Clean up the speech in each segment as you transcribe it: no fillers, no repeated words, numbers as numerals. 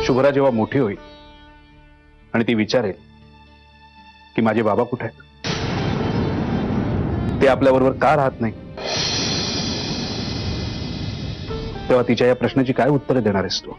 शुभ्रा जेव्हा मोठी होईल आणि ती विचारेल की माझे बाबा कुठे आहेत, ते आपल्याबरोबर का राहत नाही, तेव्हा तिच्या या प्रश्नाची काय उत्तर देणार आहेस तू?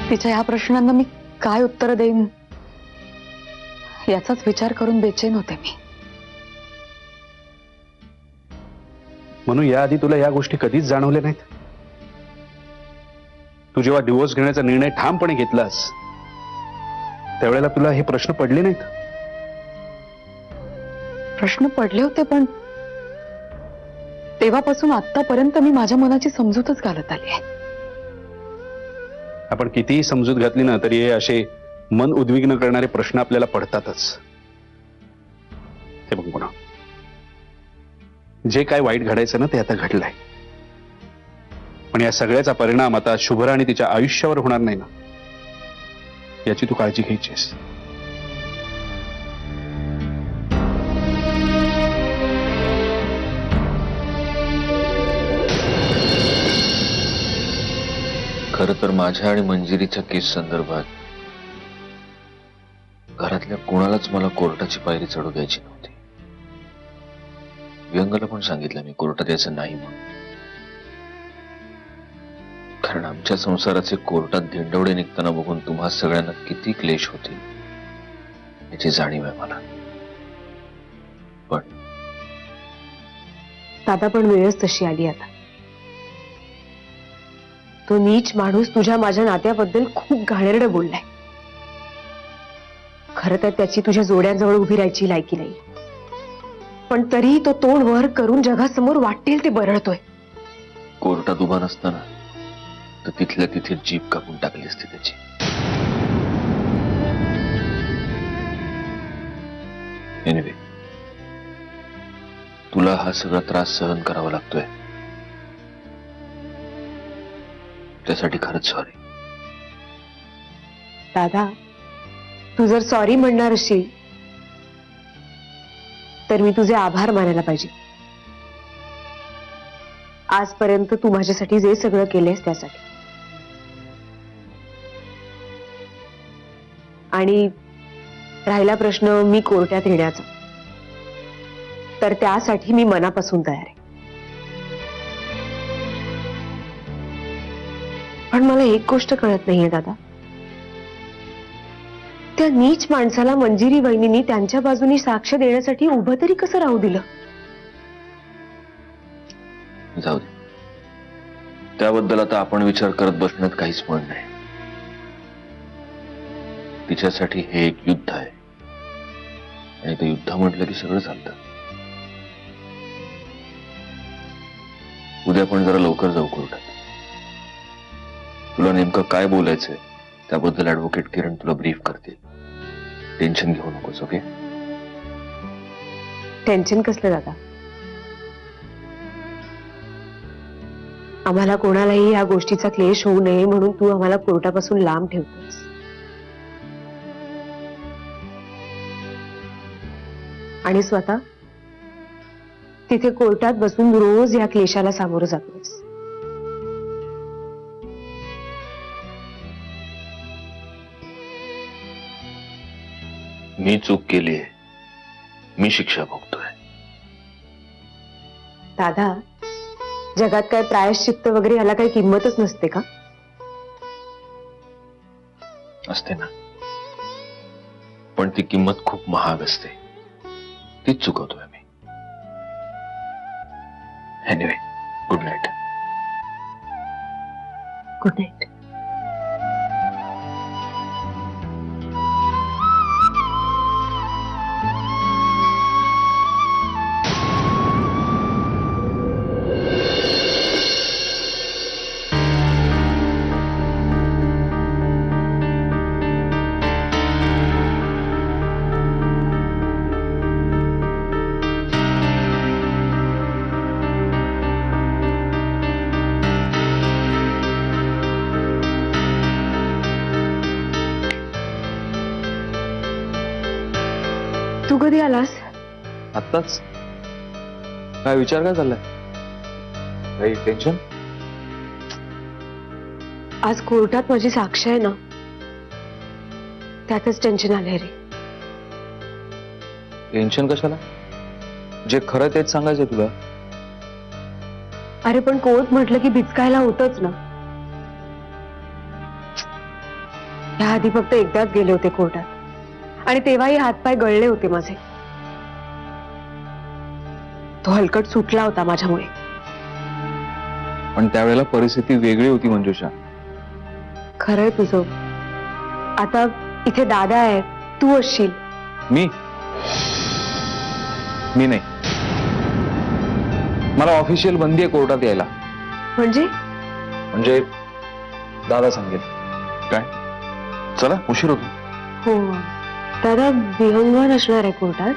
तिच्या या प्रश्नांना मी काय उत्तर देईन याचाच विचार करून बेचैन होते मी. म्हणून याआधी तुला या गोष्टी कधीच जाणवल्या नाहीत? तू जेव्हा डिवोर्स घेण्याचा निर्णय ठामपणे घेतलास त्यावेळेला तुला हे प्रश्न पडले नाहीत? प्रश्न पडले होते, पण तेव्हापासून आतापर्यंत मी माझ्या मनाची समजूतच घालत आली आहे. आपण कितीही समजूत घातली ना तरी हे असे मन उद्विग्न करणारे प्रश्न आपल्याला पडतातच. हे बघ पुन्हा, जे काय वाईट घडायचं ना ते आता घडलंय, पण या सगळ्याचा परिणाम आता शुभ्रा आणि तिच्या आयुष्यावर होणार नाही ना, याची तू काळजी घ्यायचीस. खरं तर माझ्या आणि मंजिरीच्या केस संदर्भात घरातल्या कोणालाच मला कोर्टाची पायरी चढू द्यायची नव्हती. व्यंगाला पण सांगितलं मी कोर्टात यायचं नाही म्हणून, कारण आमच्या संसाराचे कोर्टात धिंडवडे निघताना बघून तुम्हा सगळ्यांना किती क्लेश होतील याची जाणीव आहे मला. पण दादा, पण वेळच तशी आली आता. तो नीच माणूस तुझ्या माझ्या नात्याबद्दल खूप घाणेरडं बोललाय. खरं तर त्याची तुझ्या जोड्यांजवळ उभी राहायची लायकी नाही, पण तरीही तो तोंड वर करून जगासमोर वाटेल ते बरळतोय. कोर्टात उभा नसताना तर तिथल्या तिथे जीभ कापून टाकली असते त्याची. एनिवे, तुला हा सगळा त्रास सहन करावा लागतोय त्यासाठी खरंच सॉरी. दादा, तू जर सॉरी म्हणणार असशील तर मी तुझे आभार मानायला पाहिजे. आजपर्यंत तू माझ्यासाठी जे सगळं केलंयस त्यासाठी. आणि राहिला प्रश्न मी कोर्टात येण्याचा, तर त्यासाठी मी मनापासून तयार आहे. पण मला एक गोष्ट कळत नाहीये दादा, त्या नीच माणसाला मंजिरी वहिनींनी त्यांच्या बाजूनी साक्ष देण्यासाठी उभं तरी कसं राहू दिलं? जाऊ दे, त्याबद्दल आता आपण विचार करत बसण्यात काहीच म्हण नाही. तिच्यासाठी हे एक युद्ध आहे आणि ते युद्ध म्हटलं की सगळं चालतं. उद्या पण जरा लवकर जाऊ कोर्टात. तुला नेमकं काय बोलायचंय त्याबद्दल ऍडव्होकेट किरण तुला ब्रीफ करतील. टेन्शन घेऊ नकोस, ओके? टेन्शन कसलं दादा? आम्हाला कोणालाही या गोष्टीचा क्लेश होऊ नये म्हणून तू आम्हाला कोर्टापासून लांब ठेवतोस. आणि स्वतः तिथे कोर्टात बसून रोज या क्लेशाला सामोरं जातोस. मी चूक केलीये, मी शिक्षा भोगतोय. दादा, जगात काय प्रायश्चित्त वगैरे याला काही किंमतच नसते का? असते ना, पण ती किंमत खूप महाग असते. तीच चुकवतोय मी. Anyway, good night. Good night. तू कधी आलास? आत्ताच. काय विचार काय चाललाय? काही टेन्शन? आज कोर्टात माझी साक्ष आहे ना, त्यातच टेन्शन आलंय रे. टेन्शन कशाला? जे खरं तेच सांगायचं तुला. अरे पण कोर्ट म्हटलं की भिचकायला होतच ना. याआधी फक्त एकदाच गेले होते कोर्टात आणि तेव्हाही हातपाय गळले होते माझे. तो हलकट सुटला होता माझ्यामुळे. पण त्यावेळेला परिस्थिती वेगळी होती मंजुषा. खरंय तुझं. आता इथे दादा आहे, तू असशील. मी नाही. मला ऑफिशियल बंदी आहे कोर्टात यायला. म्हणजे दादा सांगेल. काय? चला, उशीर होतो. हो, दादा विहंगम असणार आहे कोर्टात.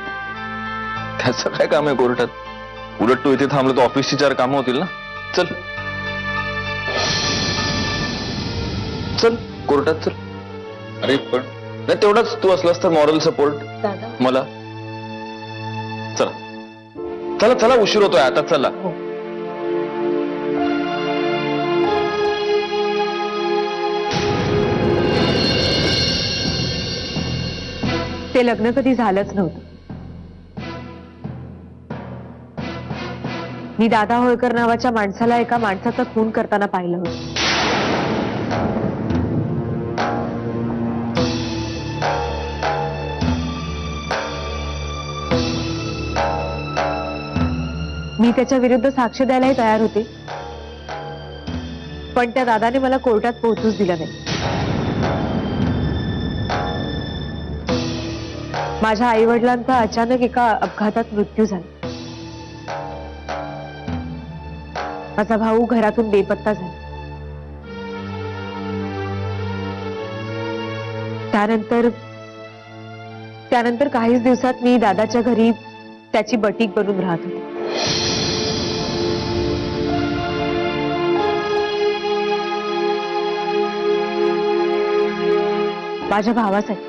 त्याचं काय काम आहे कोर्टात? उलट तू इथे थांबलो तर ऑफिसची 4 कामं होतील ना. चल चल कोर्टात चल. अरे पण नाही, तेवढाच तू असलास तर मॉरल सपोर्ट दादा मला. चला चला चला, उशीर होतोय आता. चला. हो. ते लग्न कधी झालंच नव्हतं. मी दादा होळकर नावाच्या माणसाला एका माणसाचा खून करताना पाहिलं होतं. मी त्याच्या विरुद्ध साक्ष द्यायलाही तयार होते, पण त्या दादाने मला कोर्टात पोहोचूच दिलं नाही. माझ्या आई वडिलांचा अचानक एका अपघातात मृत्यू झाला. माझा भाऊ घरातून बेपत्ता झाला. त्यानंतर काहीच दिवसात मी दादाच्या घरी त्याची बटीक बनून राहत होते. माझ्या भावासाठी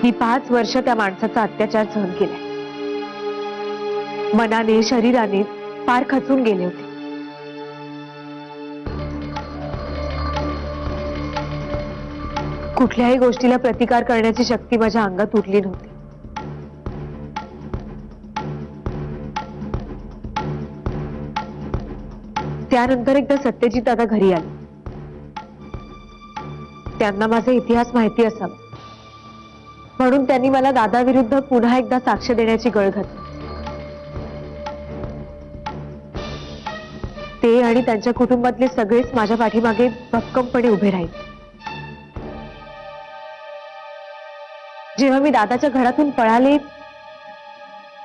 मी 5 वर्ष त्या माणसाचा अत्याचार सहन केलाय. मनाने शरीराने फार खचून गेले होते. कुठल्याही गोष्टीला प्रतिकार करण्याची शक्ती माझ्या अंगात उरली नव्हती. त्यानंतर एकदा सत्यजित दादा घरी आले. त्यांना माझा इतिहास माहिती असावा म्हणून त्यांनी मला दादाविरुद्ध पुन्हा एकदा साक्ष देण्याची गळ घातली. ते आणि त्यांच्या कुटुंबातले सगळेच माझ्या पाठीमागे भक्कमपणे उभे राहिले. जेव्हा मी दादाच्या घरातून पळाले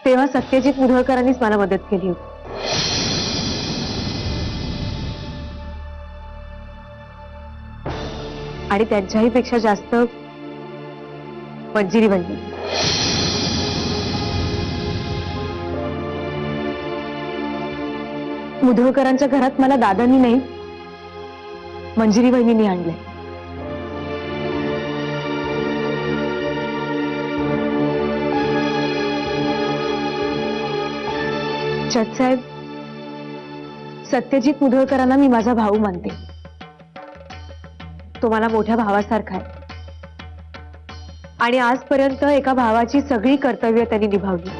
तेव्हा सत्यजित मुधोळकरांनीच मला मदत केली होती. आणि त्यांच्याही पेक्षा जास्त मंजिरी वहिनी. मुधोळकरांच्या घरात मला दादांनी नाही, मंजिरी वहिनींनी आणलंय. जजसाहेब, सत्यजित मुधोळकरांना मी माझा भाऊ मानते. तो मला मोठ्या भावासारखा आहे आणि आजपर्यंत एका भावाची सगळी कर्तव्य त्यांनी निभावली.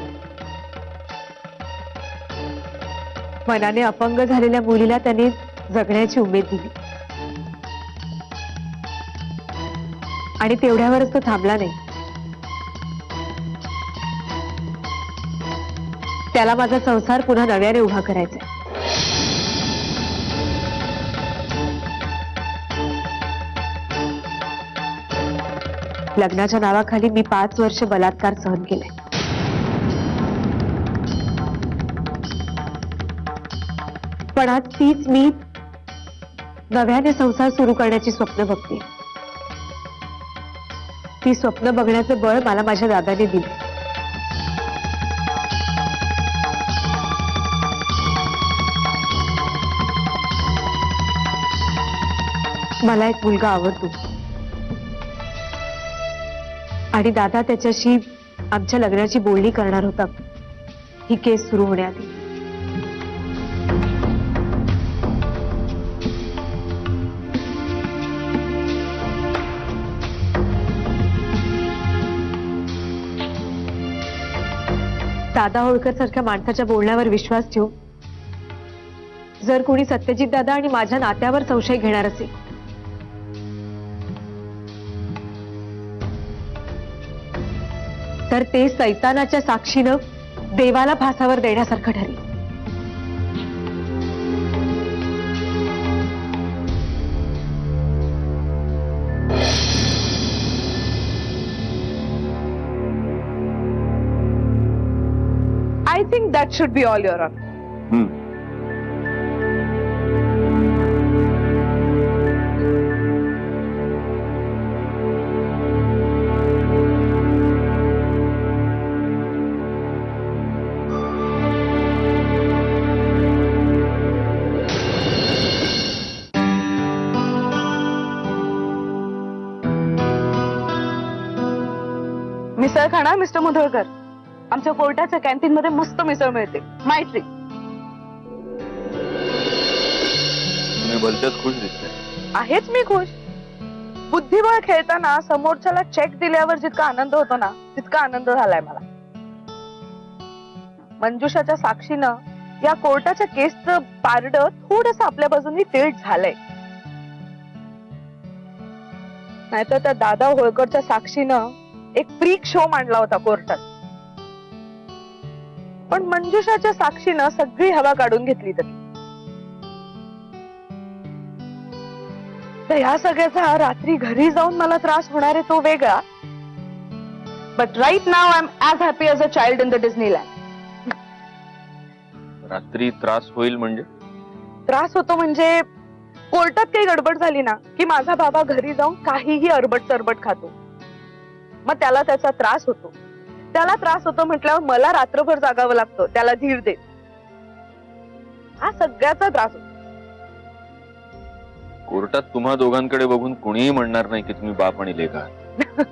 मनाने अपंग झालेल्या मुलीला त्यांनी जगण्याची उमेद दिली आणि तेवढ्यावरच तो थांबला नाही. त्याला माझा संसार पुन्हा नव्याने उभा करायचा आहे. लग्नाच्या नावाखाली मी 5 वर्ष बलात्कार सहन केलाय. पण आज तीच मी नव्याने संसार सुरू करण्याची स्वप्न बघते. ती स्वप्न बघण्याचं बळ मला माझ्या दादाने दिलं. मला एक मुलगा आवडतो. आणि दादा त्याच्याशी आमच्या लग्नाची बोलणी करणार होता ही केस सुरू होण्याआधी. दादा होळकर सारख्या माणसाच्या बोलण्यावर विश्वास ठेवू जर कोणी सत्यजित दादा आणि माझ्या नात्यावर संशय घेणार असेल तर ते सैतानाच्या साक्षीनं देवाला फासावर देण्यासारखं ठरेल. I think that should be all, Your Honor. मिसळ खाणार मिस्टर मुधोळकर? आमच्या कोर्टाच्या कॅन्टीन मध्ये मस्त मिसळ मिळते. माय ट्रिक. तुम्ही भलत्याच खुश दिसताय. आहेच मी खुश. बुद्धिबळ खेळताना समोरच्याला चेक दिल्यावर जितका आनंद होतो ना तितका आनंद झालाय मला. मंजुषाच्या साक्षीनं या कोर्टाच्या केसचं पारड थोडस आपल्या बाजूनी तिळट झालंय. नाहीतर त्या दादा होळकरच्या साक्षीनं एक फ्रीक शो मांडला होता कोर्टात. पण मंजुषाच्या साक्षीनं सगळी हवा काढून घेतली तरी. तर ह्या सगळ्याचा रात्री घरी जाऊन मला त्रास होणार आहे तो वेगळा. But right now I am as happy as a child in the Disneyland. रात्री त्रास होईल म्हणजे? त्रास होतो म्हणजे कोर्टात काही गडबड झाली ना की माझा बाबा घरी जाऊन काहीही अरबट चरबट खातो. मग त्याला त्याचा त्रास होतो. त्याला त्रास होतो म्हटल्यावर मला रात्रभर जागावं लागतं त्याला धीर देत. हा सगळ्याचा त्रास होतो. कोर्टात तुम्हा दोघांकडे बघून कोणीही म्हणणार नाही की तुम्ही बाप आणि लेक आहात.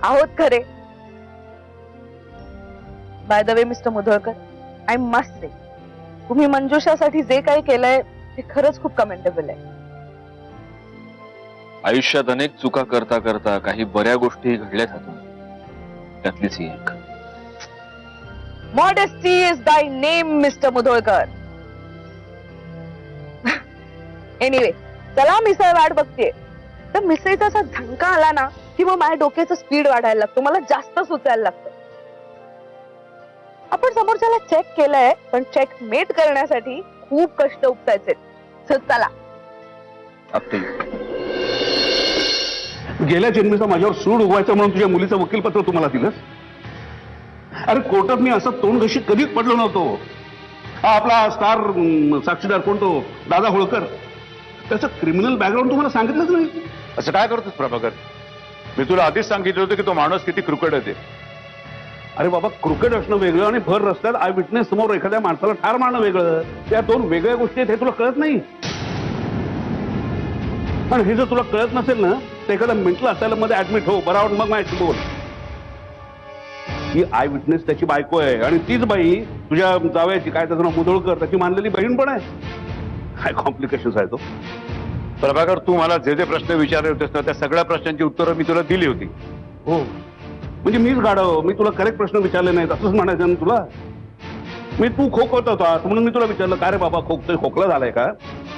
आहोत खरे. By the way mister Mudholkar, I must say तुम्ही मंजुषासाठी जे काही केलंय ते खरंच खूप कमेंटेबल आहे. आयुष्यात अनेक चुका करता करता काही बऱ्या गोष्टी घडल्यात हातून. त्यातलीच ही एक. मॉडेस्टी इज दाय नेम मिस्टर मुधोळकर. एनिवे चला मिसळ वाट बघते. तर मिसळीचा असा झंका आला ना की मग माझ्या डोक्याचं स्पीड वाढायला लागतो. मला जास्त सुचायला लागतं. आपण समोरच्याला चेक केलंय पण चेक मेट करण्यासाठी खूप कष्ट उपसायचे. चला गेल्या जन्मीचा माझ्यावर सूड उगवायचा म्हणून तुझ्या मुलीचं वकीलपत्र तुम्हाला दिलंस? अरे कोर्टात मी असं तोंड घशी कधीच पडलो नव्हतो. हा आपला स्टार साक्षीदार कोण तो दादा होळकर, त्याचं क्रिमिनल बॅकग्राऊंड तुम्हाला सांगितलंच नाही. असं काय करतोस प्रभाकर? मी तुला आधीच सांगितलं होतं की तो माणूस किती क्रुकेड आहे. अरे बाबा, क्रिकेट असणं वेगळं आणि भर रस्त्यात आय विटनेस समोर एखाद्या माणसाला ठार मारणं वेगळं. त्या दोन वेगळ्या गोष्टी आहेत हे तुला कळत नाही. पण हे जर तुला कळत नसेल ना तर एखादा मेंटल असायला मध्ये ऍडमिट हो, बरावर मग माझ्याशी बोल. ही आय विटनेस त्याची बायको आहे आणि तीच बाई तुझ्या जावयाची, काय त्याचं नाव मुधोळकर, त्याची मानलेली बहीण पण आहे. काय कॉम्प्लिकेशन्स आहे तो. प्रभाकर, तू मला जे जे प्रश्न विचारले होतेस ना त्या सगळ्या प्रश्नांची उत्तरं मी तुला दिली होती. हो म्हणजे मीच गाढव, मी तुला करेक्ट प्रश्न विचारले नाहीत असंच म्हणायचं ना तुला. मी तू खोकवत होता म्हणून मी तुला विचारलं का रे बाबा खोकला झालाय का?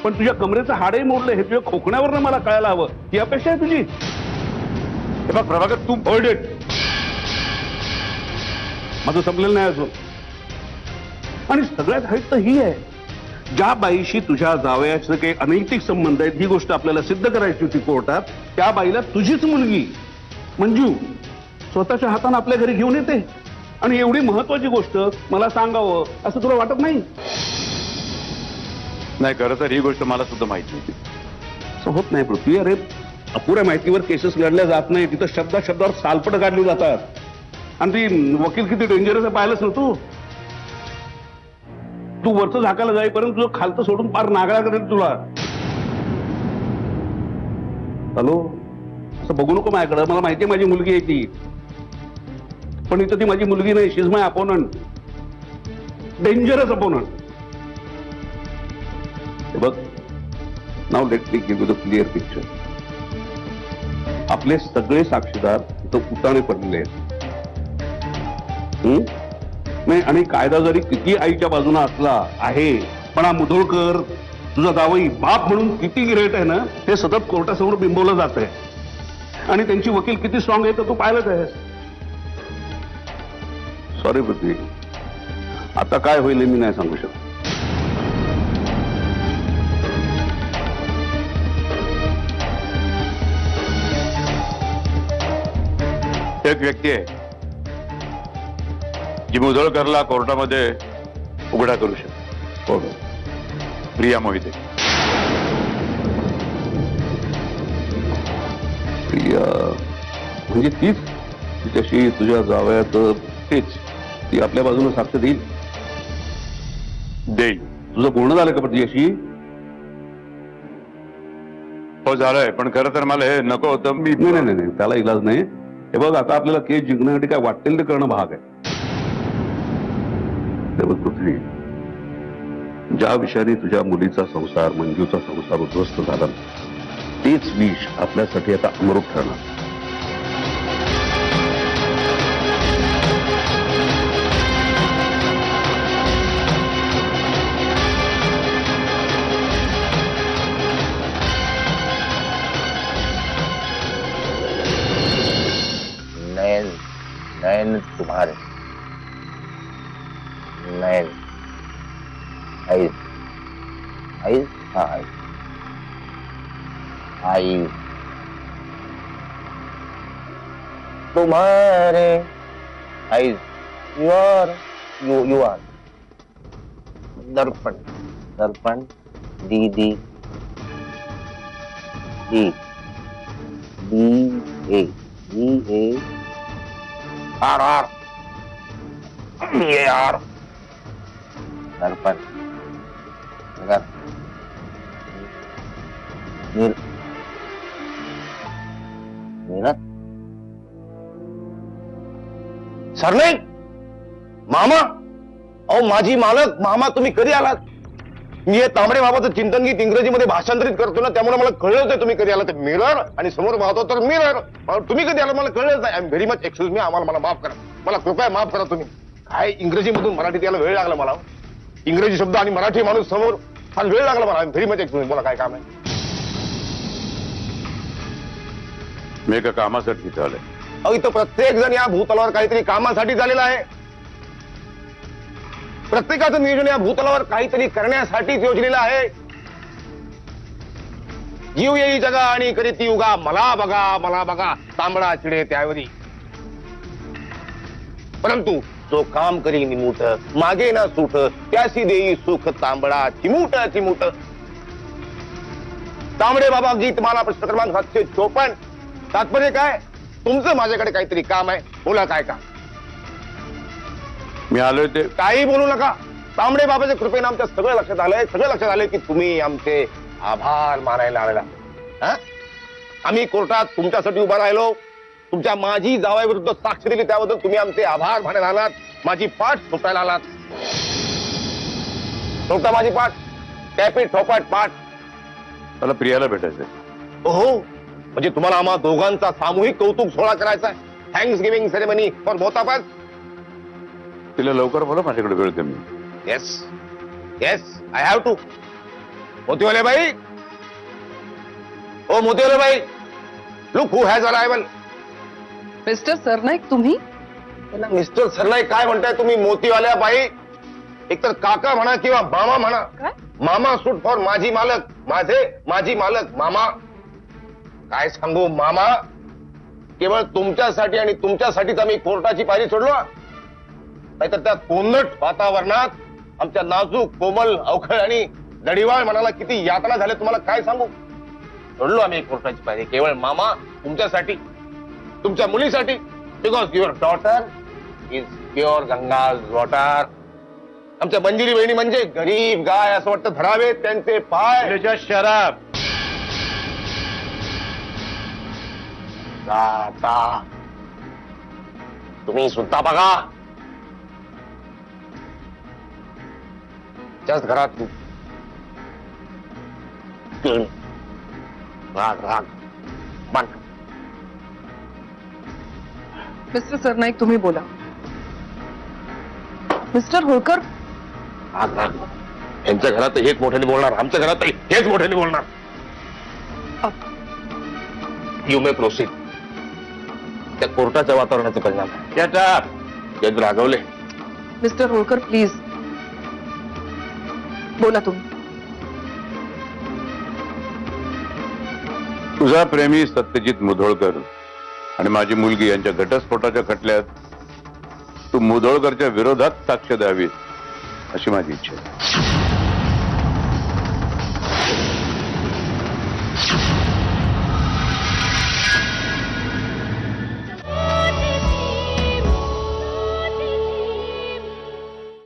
पण तुझ्या कमरेचं हाडही मोडलं हे तुझ्या खोकण्यावरनं मला कळायला हवं ही अपेक्षा आहे तुझी. हे बघ प्रभाकर, तू होल्ड इट. माझं संपलेलं नाही अजून. आणि सगळ्यात हाईट तर ही आहे, ज्या बाईशी तुझ्या जावयाचे काही अनैतिक संबंध आहेत ही गोष्ट आपल्याला सिद्ध करायची होती कोर्टात, त्या बाईला तुझीच मुलगी मंजू स्वतःच्या हाताने आपल्या घरी घेऊन येते. आणि एवढी महत्वाची गोष्ट मला सांगावं असं तुला वाटत नाही? नाही, खरं तर ही गोष्ट मला सुद्धा माहिती होती. असं होत नाही पृथ्वी. अरे अपुऱ्या माहितीवर केसेस लढल्या जात नाही. तिथं शब्दावर सालपट काढली जातात. आणि ती वकील किती डेंजरस आहे पाहिलंच ना तू. तू वरचं झाकायला जाईपर्यंत तुझं खालचं सोडून पार नागळा करेल तुला. हॅलो, असं बघू नको माझ्याकडं. मला माहितीये माझी मुलगी आहे ती. पण इथं ती माझी मुलगी नाही. She is my opponent, dangerous opponent. बघ, नाव let me give you the clear picture. आपले सगळे साक्षीदार इथं उताणे पडलेले आहेत. नाही, आणि कायदा जरी किती आईच्या बाजूने असला आहे, पण हा मुधोळकर तुझा जावई बाप म्हणून किती ग्रेट आहे ना, हे सतत कोर्टासमोर बिंबवलं जात आहे. आणि त्यांची वकील किती स्ट्रॉंग आहे तर तू पाहिलंच आहे. सॉरी पृथ्वी, आता काय होईल हे मी नाही सांगू शकत. एक व्यक्ती आहे जी मुधोळकरला कोर्टामध्ये उघडा करू शकते. हो, प्रिया मोहिते. प्रिया म्हणजे तीच, तिच्याशी तुझ्या जावयात तेच, ती आपल्या बाजूने साक्ष देईल. देई. तुझं बोलणं झालं का पण तिच्याशी? हो झालंय, पण खरं तर मला हे नको होतं. मी नाही नाही नाही, त्याला इलाज नाही. हे बघ, आता आपल्याला केस जिंकण्यासाठी काय वाटेल ते करणं भाग आहे. हे बघ पृथ्वी, ज्या विषयाने तुझ्या मुलीचा संसार, मंजूचा संसार उद्ध्वस्त झाला, तेच विष आपल्यासाठी आता अमृत ठरणार. नयन नयन तुम्हारे नयन आईज आईज हाँ आईज आईज तुम्हारे आईज यू आर दर्पण दर्पण D D D D A D A R R ये आर दर्पण अगर नीरज सरनाईक मामा, अहो माझी मालक मामा, तुम्ही कधी आलात? मी हे तांबडे बाबाचं चिंतन गीत इंग्रजीमध्ये भाषांतरित करतो ना, त्यामुळे मला कळलंच आहे तुम्ही कधी आला. ते मिरर आणि समोर पाहतो तर मिरर, तुम्ही कधी आला मला कळलंच नाही. I am very much excuse me, मला माफ करा, मला कृपया माफ करा. तुम्ही काय इंग्रजीमधून मराठीत यायला वेळ लागला मला. इंग्रजी शब्द आणि मराठी माणूस समोर, फार वेळ लागला मला. I am very much excuse. मला काय काम आहे? मी एका कामासाठी इथं आलोय. अहो इथं प्रत्येक जण या भूतलावर काहीतरी कामासाठी झालेला आहे. प्रत्येकाचं नियोजन या भूतलावर काहीतरी करण्यासाठीच योजलेलं आहे. जीव येई जगा आणि करीती उगा, मला बघा तांबडा चिडे त्यावरी. परंतु जो काम करी निमूट, मागे ना सूट, त्यासी देई सुख तांबडा चिमूट चिमूट. तांबडे बाबा गीतमाला प्रश्न क्रमांक 754. तात्पर्य काय? तुमचं माझ्याकडे काहीतरी काम आहे, बोला काय काम? मी आलोय ते काही बोलू नका. तांबडे बाबाच्या कृपेने आमच्या सगळं लक्षात आलंय की तुम्ही आमचे आभार मानायला आलेला. आम्ही कोर्टात तुमच्यासाठी उभा राहिलो, तुमच्या माझी जावयाविरुद्ध साक्ष दिली, त्याबद्दल तुम्ही आमचे आभार मानायला आलात. माझी पाठ सुटायला आलात. सोडता माझी पाठ, कॅपी ठोपाट पाठ. मला प्रियाला भेटायचंय. हो, म्हणजे तुम्हाला आम्हा दोघांचा सामूहिक कौतुक सोहळा करायचा आहे. Thanksgiving ceremony for both of us. तिला लवकर बोला, माझ्याकडे वेळ कमी. Yes yes, I have to. Motiwale बाई, ओ मोतीवाले बाई, look who has arrival. Mister Sarnaik, तुम्ही? मिस्टर सरनाईक काय म्हणताय तुम्ही? मोतीवाल्या बाई, एकतर काका म्हणा किंवा मामा म्हणा. मामा सूट फॉर माझी मालक, माझी मालक मामा. काय सांगू मामा, केवळ तुमच्यासाठी आणि तुमच्यासाठीच आम्ही कोर्टाची पायरी सोडलो. नाहीतर त्या कोंदट वातावरणात आमच्या नाजूक, कोमल, अवखळ आणि दडीवाळ मनाला किती यातना झाल्या तुम्हाला काय सांगू. सोडलो आम्ही कोर्टाची पायरी केवळ मामा तुमच्यासाठी, तुमच्या मुलीसाठी. Because your daughter is pure Ganga's water. आमच्या मंजिरी बहिणी म्हणजे गरीब गाय असं वाटतं धरावे त्यांचे पाय. शराब दाता तुम्ही सुद्धा बघा. त्याच घरात राग राग मान. मिस्टर सरनाईक तुम्ही बोला. मिस्टर होळकर राग राग. यांच्या घरात हेच मोठ्याने बोलणार, आमच्या घरात हेच मोठ्याने बोलणार. You may proceed. त्या कोर्टाच्या वातावरणाचा परिणाम जज रागवले. मिस्टर होळकर प्लीज बोला तुम्ही. तुझा प्रेमी सत्यजित मुधोळकर आणि माझी मुलगी यांच्या घटस्फोटाच्या खटल्यात तू मुधोळकरच्या विरोधात साक्ष द्यावी अशी माझी इच्छा आहे.